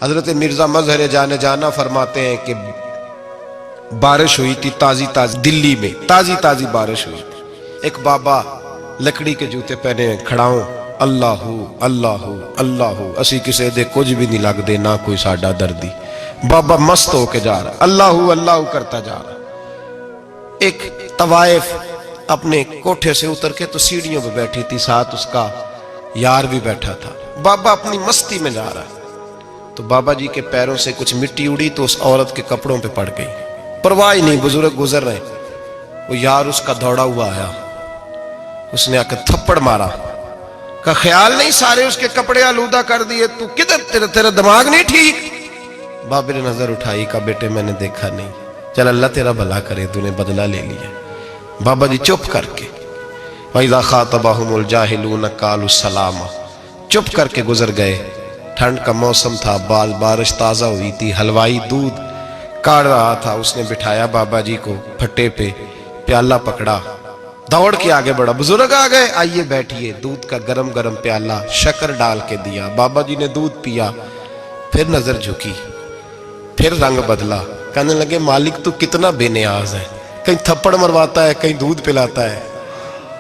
حضرت مرزا مظہر جانے جانا فرماتے ہیں کہ بارش ہوئی تھی تازی دلی میں تازی بارش ہوئی تھی. ایک بابا لکڑی کے جوتے پہنے کھڑا ہوں، اللہ اللہ اللہ اسی کسے دے کچھ بھی نہیں لگ دے نہ کوئی ساڈا دردی. بابا مست ہو کے جا رہا اللہ اللہ کرتا جا رہا. ایک طوائف اپنے کوٹھے سے اتر کے تو سیڑھیوں پہ بیٹھی تھی، ساتھ اس کا یار بھی بیٹھا تھا. بابا اپنی مستی میں جا رہا تو بابا جی کے پیروں سے کچھ مٹی اڑی تو اس عورت کے کپڑوں پہ پڑ گئی. پرواہ نہیں، بزرگ گزر رہے. وہ یار اس کا دوڑا ہوا آیا، اس نے آ کے تھپڑ مارا. کا خیال نہیں سارے اس کے کپڑے آلودہ کر دیے، تو کدھر تیرا دماغ نہیں ٹھیک؟ بابے نے نظر اٹھائی، کہا بیٹے میں نے دیکھا نہیں، چل اللہ تیرا بھلا کرے، تو نے بدلہ لے لیا. بابا جی چپ کر کے وَإِذَا خَاطَبَهُمُ الْجَاهِلُونَ قَالُوا السَّلَامَ چپ کر کے گزر گئے. ٹھنڈ کا موسم تھا، بارش تازہ ہوئی تھی، حلوائی دودھ کاڑ رہا تھا. اس نے بٹھایا بابا جی کو پھٹے پہ، پیالہ پکڑا، دوڑ کے آگے بڑھا. بزرگ آ گئے، آئیے بیٹھیے. دودھ کا گرم گرم پیالہ شکر ڈال کے دیا. بابا جی نے دودھ پیا، پھر نظر جھکی، پھر رنگ بدلا. کہنے لگے مالک تو کتنا بے نیاز ہے، کہیں تھپڑ مرواتا ہے کہیں دودھ پلاتا ہے.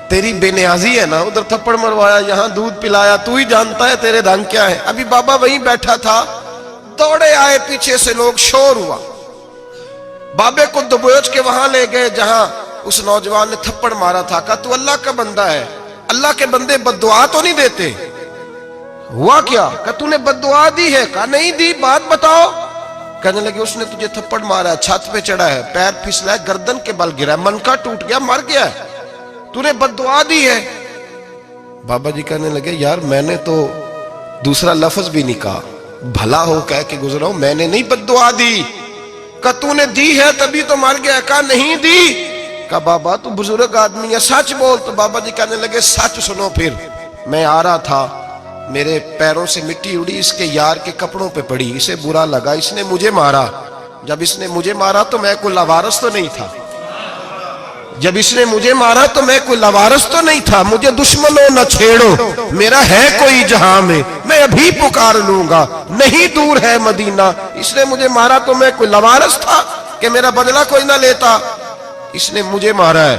تیری بے نیازی ہے نا، ادھر تھپڑ مروایا یہاں دودھ پلایا، تو ہی جانتا ہے تیرے رنگ کیا ہے. ابھی بابا وہیں بیٹھا تھا، دوڑے آئے پیچھے سے لوگ، شور ہوا. بابے کو دبوچ کے وہاں لے گئے جہاں اس نوجوان نے تھپڑ مارا تھا. کہا تو اللہ کا بندہ ہے، اللہ کے بندے بد دعا تو نہیں دیتے. ہوا کیا؟ کہا تو نے بد دعا دی ہے؟ کہا نہیں دی، بات بتاؤ. کہنے لگے اس نے تجھے تھپڑ مارا ہے، چھت پہ چڑھا ہے، پیر پھسلا ہے، گردن کے بل گرا ہے، منکا ٹوٹ گیا، مر گیا ہے، تو نے بد دعا دی ہے. بابا جی کہنے لگے یار میں نے تو دوسرا لفظ بھی نہیں کہا، بھلا ہو کہہ کے گزرا ہوں، میں نے نہیں بد دعا دی. کہا تو نے دی ہے تبھی تو مر گیا. کہا نہیں دی. کہا بابا تو بزرگ آدمی ہے، سچ بول. تو بابا جی کہنے لگے سچ سنو. پھر میں آ رہا تھا، میرے پیروں سے مٹی اڑی، اس کے یار کے کپڑوں پہ پڑی، اسے برا لگا، اس نے مجھے مارا. جب اس نے مجھے مارا تو میں کوئی لاوارث تو نہیں تھا، جب اس نے مجھے مارا تو میں کوئی لاوارث تو نہیں تھا. مجھے دشمنوں نہ چھیڑو، میرا ہے کوئی جہاں میں ابھی پکار لوں گا، نہیں دور ہے مدینہ. اس نے مجھے مارا تو میں کوئی لاوارث تھا کہ میرا بدلہ کوئی نہ لیتا. اس نے مجھے مارا ہے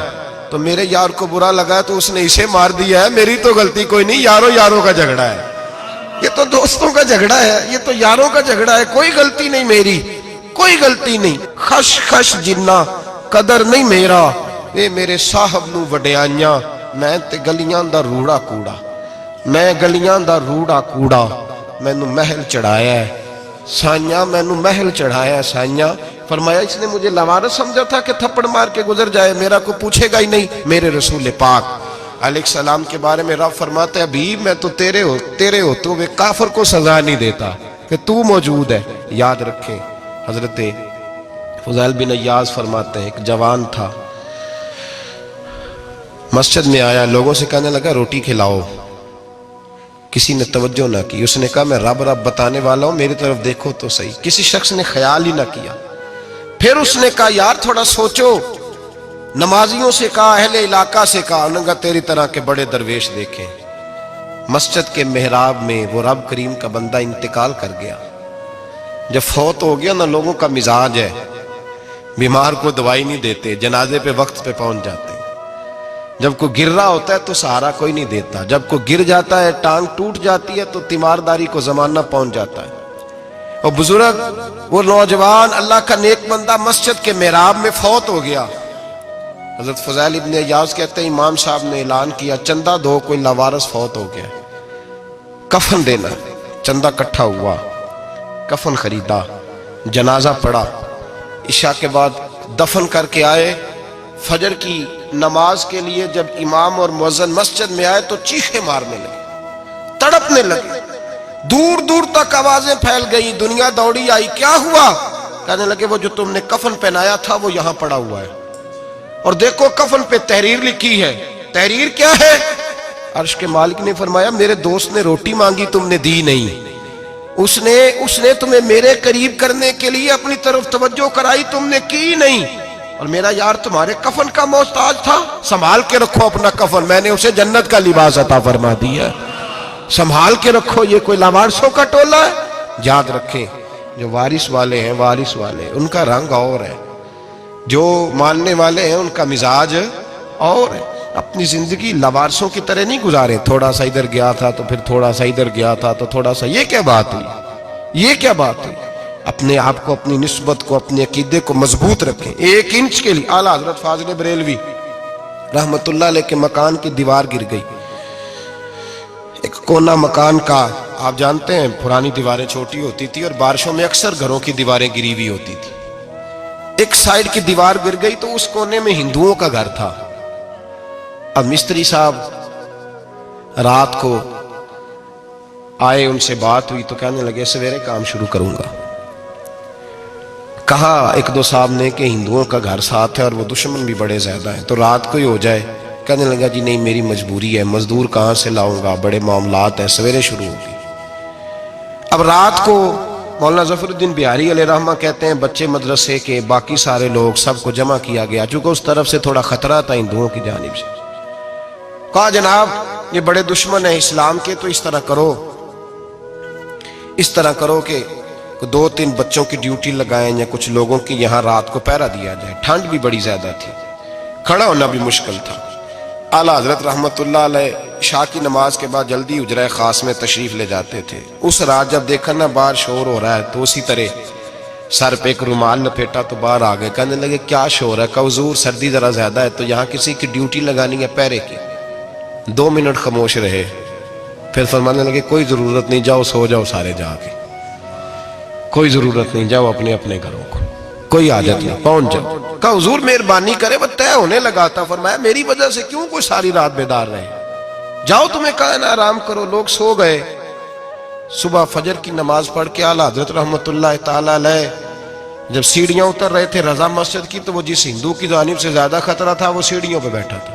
تو میرے یار کو برا لگا تو اس نے اسے مار دیا ہے، میری تو غلطی کوئی نہیں. یاروں کا جھگڑا ہے، یہ تو دوستوں کا جھگڑا ہے، یہ تو یاروں کا جھگڑا ہے، کوئی غلطی نہیں میری، کوئی غلطی نہیں. خش جنہ قدر نہیں میرا، اے میرے صاحب نو وڈیاں، میں تے گلیاں دا روڑا کوڑا، میں گلیاں دا روڑا کوڑا. میں نو محل چڑھایا ہے سائیاں، میں نو محل چڑھایا ہے سائیاں. فرمایا اس نے مجھے لوارث سمجھا تھا کہ تھپڑ مار کے گزر جائے، میرا کو پوچھے گا ہی نہیں. میرے رسول پاک علیہ السلام کے بارے میں رب فرماتا ہے ابھی میں تو تیرے ہوتے ہوئے کافر کو سزا نہیں دیتا کہ تو موجود ہے. یاد رکھیں حضرت فضیل بن عیاض فرماتے ہیں ایک جوان تھا، مسجد میں آیا، لوگوں سے کہنے لگا روٹی کھلاؤ. کسی نے توجہ نہ کی. اس نے کہا میں رب بتانے والا ہوں، میری طرف دیکھو تو صحیح. کسی شخص نے خیال ہی نہ کیا. پھر اس نے کہا یار تھوڑا سوچو. نمازیوں سے کہا، اہل علاقہ سے کہا، انہوں نے کہا تیری طرح کے بڑے درویش دیکھیں. مسجد کے محراب میں وہ رب کریم کا بندہ انتقال کر گیا. جب فوت ہو گیا نا، لوگوں کا مزاج ہے بیمار کو دوائی نہیں دیتے، جنازے پہ وقت پہ پہنچ جاتے. جب کوئی گر رہا ہوتا ہے تو سہارا کوئی نہیں دیتا، جب کوئی گر جاتا ہے ٹانگ ٹوٹ جاتی ہے تو تیمارداری کو زمانہ پہنچ جاتا ہے. اور بزرگ وہ نوجوان اللہ کا نیک بندہ مسجد کے محراب میں فوت ہو گیا. حضرت فضیل ابن عیاض کہتے ہیں امام صاحب نے اعلان کیا چندہ دو، کوئی لاوارث فوت ہو گیا، کفن دینا. چندہ کٹھا ہوا، کفن خریدا، جنازہ پڑا. عشاء کے بعد دفن کر کے آئے. فجر کی نماز کے لیے جب امام اور مؤذن مسجد میں آئے تو چیخیں مارنے لگے، تڑپنے لگے. دور دور تک آوازیں پھیل گئی، دنیا دوڑی آئی. کیا ہوا؟ کہنے لگے وہ جو تم نے کفن پہنایا تھا وہ یہاں پڑا ہوا ہے، اور دیکھو کفن پہ تحریر لکھی ہے. تحریر کیا ہے؟ عرش کے مالک نے فرمایا میرے دوست نے روٹی مانگی تم نے دی نہیں، اس نے تمہیں میرے قریب کرنے کے لیے اپنی طرف توجہ کرائی، تم نے کی نہیں. اور میرا یار تمہارے کفن کا محتاج تھا، سنبھال کے رکھو اپنا کفن، میں نے اسے جنت کا لباس عطا فرما دیا. سنبھال کے رکھو، یہ کوئی لاوارثوں کا ٹولہ ہے؟ یاد رکھیں جو وارث والے ہیں وارث والے ان کا رنگ اور ہے، جو ماننے والے ہیں ان کا مزاج اور ہے۔ اپنی زندگی لوارثوں کی طرح نہیں گزارے، تھوڑا سا ادھر گیا تھا تو پھر تھوڑا سا ادھر گیا تھا تو تھوڑا سا، یہ کیا بات ہوئی، یہ کیا بات ہوئی؟ اپنے آپ کو، اپنی نسبت کو، اپنے عقیدے کو مضبوط رکھیں۔ 1 انچ کے لیے اعلیٰ حضرت فاضل بریلوی رحمت اللہ علیہ کے مکان کی دیوار گر گئی، ایک کونا مکان کا، آپ جانتے ہیں پرانی دیواریں چھوٹی ہوتی تھی اور بارشوں میں اکثر گھروں کی دیواریں گری ہوئی ہوتی تھی، ایک سائیڈ کی دیوار گر گئی تو اس کونے میں ہندوؤں کا گھر تھا۔ اب مستری صاحب رات کو آئے، ان سے بات ہوئی تو کہنے لگے سویرے کام شروع کروں گا۔ کہا 1-2 صاحب نے کہ ہندوؤں کا گھر ساتھ ہے اور وہ دشمن بھی بڑے زیادہ ہیں، تو رات کو ہی ہو جائے۔ کہنے لگا جی نہیں میری مجبوری ہے، مزدور کہاں سے لاؤں گا، بڑے معاملات ہیں، سویرے شروع ہوگی۔ اب رات کو مولانا ظفر الدین بہاری علیہ رحمہ کہتے ہیں بچے مدرسے کے، باقی سارے لوگ، سب کو جمع کیا گیا، چونکہ اس طرف سے تھوڑا خطرہ تھا ہندوؤں کی جانب سے۔ کہا جناب یہ بڑے دشمن ہیں اسلام کے، تو اس طرح کرو کہ 2-3 بچوں کی ڈیوٹی لگائیں یا کچھ لوگوں کی یہاں رات کو پہرا دیا جائے، ٹھنڈ بھی بڑی زیادہ تھی، کھڑا ہونا بھی مشکل تھا۔ اعلیٰ حضرت رحمت اللہ علیہ عشاء کی نماز کے بعد جلدی حجرہ خاص میں تشریف لے جاتے تھے۔ اس رات جب دیکھا نا باہر شور ہو رہا ہے تو اسی طرح سر پہ ایک رومال لپیٹا تو باہر آ گئے، کہنے لگے کیا شور ہے؟ کہا حضور سردی ذرا زیادہ ہے تو یہاں کسی کی ڈیوٹی لگانی ہے پہرے کی۔ 2 منٹ خاموش رہے، پھر فرمانے لگے کوئی ضرورت نہیں، جاؤ سو جاؤ سارے جا کے، کوئی ضرورت نہیں، جاؤ اپنے اپنے گھروں کو، کوئی حاجت نہیں، پہنچ جاؤ۔ کہا حضور مہربانی کرے، وہ طے ہونے لگا تھا۔ فرمایا میری وجہ سے کیوں کوئی ساری رات بیدار رہے، جاؤ تمہیں کہا نا آرام کرو۔ لوگ سو گئے۔ صبح فجر کی نماز پڑھ کے اعلیٰ حضرت رحمت اللہ تعالی علیہ جب سیڑھیاں اتر رہے تھے رضا مسجد کی، تو وہ جس ہندو کی جانب سے زیادہ خطرہ تھا وہ سیڑھیوں پہ بیٹھا تھا،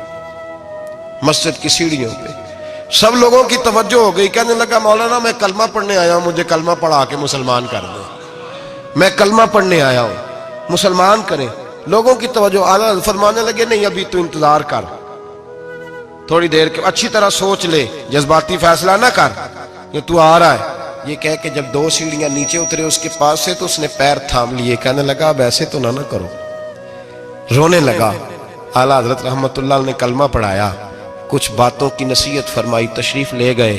مسجد کی سیڑھیوں پہ۔ سب لوگوں کی توجہ ہو گئی، کہنے لگا مولانا میں کلمہ پڑھنے آیا ہوں، مجھے کلمہ پڑھا کے مسلمان کر دو، میں کلمہ پڑھنے آیا ہوں، مسلمان کریں۔ لوگوں کی توجہ، اعلیٰ فرمانے لگے نہیں ابھی تو انتظار کر، تھوڑی دیر کے اچھی طرح سوچ لے، جذباتی فیصلہ نہ کر، یہ تو آ رہا ہے۔ یہ کہہ کے جب 2 سیڑھیاں نیچے اترے اس کے پاس سے تو اس نے پیر تھام لیے، کہنے لگا اب ایسے تو نہ کرو، رونے لگا۔ اعلیٰ حضرت رحمت اللہ نے کلمہ پڑھایا، کچھ باتوں کی نصیحت فرمائی، تشریف لے گئے۔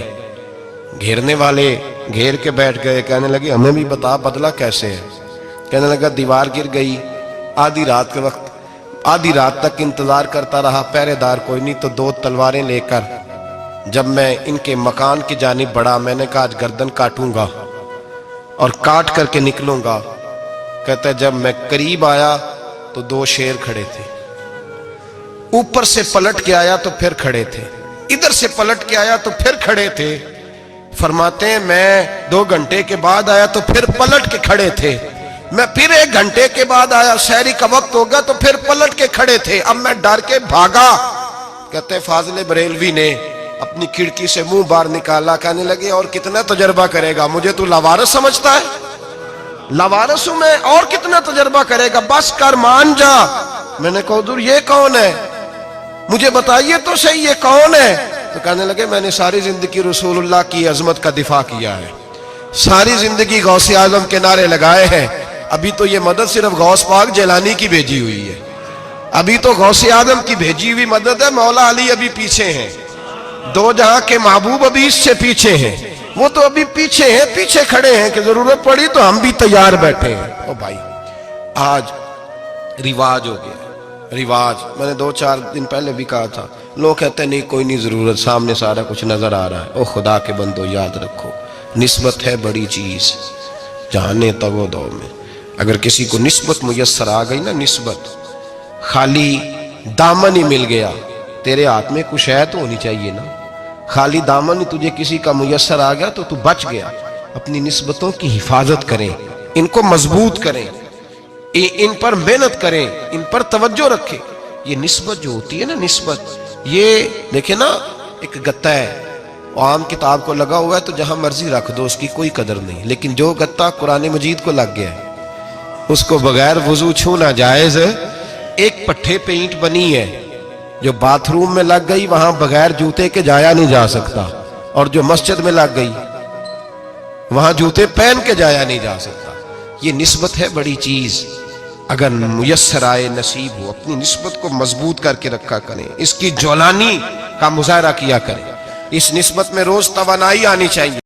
گھیرنے والے گھیر کے بیٹھ گئے، کہنے لگے ہمیں بھی بتا بدلہ کیسے ہے۔ کہنے لگا دیوار گر گئی، آدھی رات کے وقت، آدھی رات تک انتظار کرتا رہا، پہرے دار کوئی نہیں، تو 2 تلواریں لے کر جب میں ان کے مکان کی جانب بڑھا، میں نے کہا آج گردن کاٹوں گا اور کاٹ کر کے نکلوں گا۔ کہتا ہے جب میں قریب آیا تو 2 شیر کھڑے تھے، اوپر سے پلٹ کے آیا تو پھر کھڑے تھے، ادھر سے پلٹ کے آیا تو پھر کھڑے تھے۔ فرماتے ہیں میں 2 گھنٹے کے بعد آیا تو پھر پلٹ کے کھڑے تھے، میں پھر 1 گھنٹے کے بعد آیا، سحری کا وقت ہوگا تو پھر پلٹ کے کھڑے تھے، اب میں ڈر کے بھاگا۔ کہتے ہیں فاضل بریلوی نے اپنی کھڑکی سے منہ باہر نکالا، کہنے لگے اور کتنا تجربہ کرے گا، مجھے تو لاوارث سمجھتا ہے، لاوارث ہوں میں، اور کتنا تجربہ کرے گا، بس کر مان جا۔ میں نے کہا حضور یہ کون ہے، مجھے بتائیے تو صحیح یہ کون ہے۔ تو کہنے لگے میں نے ساری زندگی رسول اللہ کی عظمت کا دفاع کیا ہے، ساری زندگی غوث اعظم کے نعرے لگائے ہیں، ابھی تو یہ مدد صرف غوث پاک جیلانی کی بھیجی ہوئی ہے، ابھی تو غوث اعظم کی بھیجی ہوئی مدد ہے، مولا علی ابھی پیچھے ہیں، 2 جہاں کے محبوب ابھی اس سے پیچھے ہیں، وہ تو ابھی پیچھے ہیں، پیچھے کھڑے ہیں کہ ضرورت پڑی تو ہم بھی تیار بیٹھے ہیں۔ او بھائی آج رواج ہو گیا، رواج، میں نے 2-4 دن پہلے بھی کہا تھا، لوگ کہتے ہیں نہیں کوئی نہیں ضرورت، سامنے سارا کچھ نظر آ رہا ہے۔ او خدا کے بندو یاد رکھو نسبت ہے بڑی چیز، جانے تو دو میں اگر کسی کو نسبت میسر آ گئی نا، نسبت، خالی دامن ہی مل گیا، تیرے ہاتھ میں کچھ ہے تو ہونی چاہیے نا، خالی دامن ہی تجھے کسی کا میسر آ گیا تو بچ گیا۔ اپنی نسبتوں کی حفاظت کریں، ان کو مضبوط کریں، ان پر محنت کریں، ان پر توجہ رکھیں۔ یہ نسبت جو ہوتی ہے نا، نسبت، یہ دیکھیں نا ایک گتا ہے، عام کتاب کو لگا ہوا ہے تو جہاں مرضی رکھ دو، اس کی کوئی قدر نہیں، لیکن جو گتا قرآن مجید کو لگ گیا ہے اس کو بغیر وضو چھونا جائز۔ ایک پٹھے پہ اینٹ بنی ہے، جو باتھ روم میں لگ گئی وہاں بغیر جوتے کے جایا نہیں جا سکتا، اور جو مسجد میں لگ گئی وہاں جوتے پہن کے جایا نہیں جا سکتا. یہ نسبت ہے بڑی چیز. اگر میسر آئے نصیب ہو اپنی نسبت کو مضبوط کر کے رکھا کریں, اس کی جولانی کا مظاہرہ کیا کریں. اس نسبت میں روز توانائی آنی چاہیے.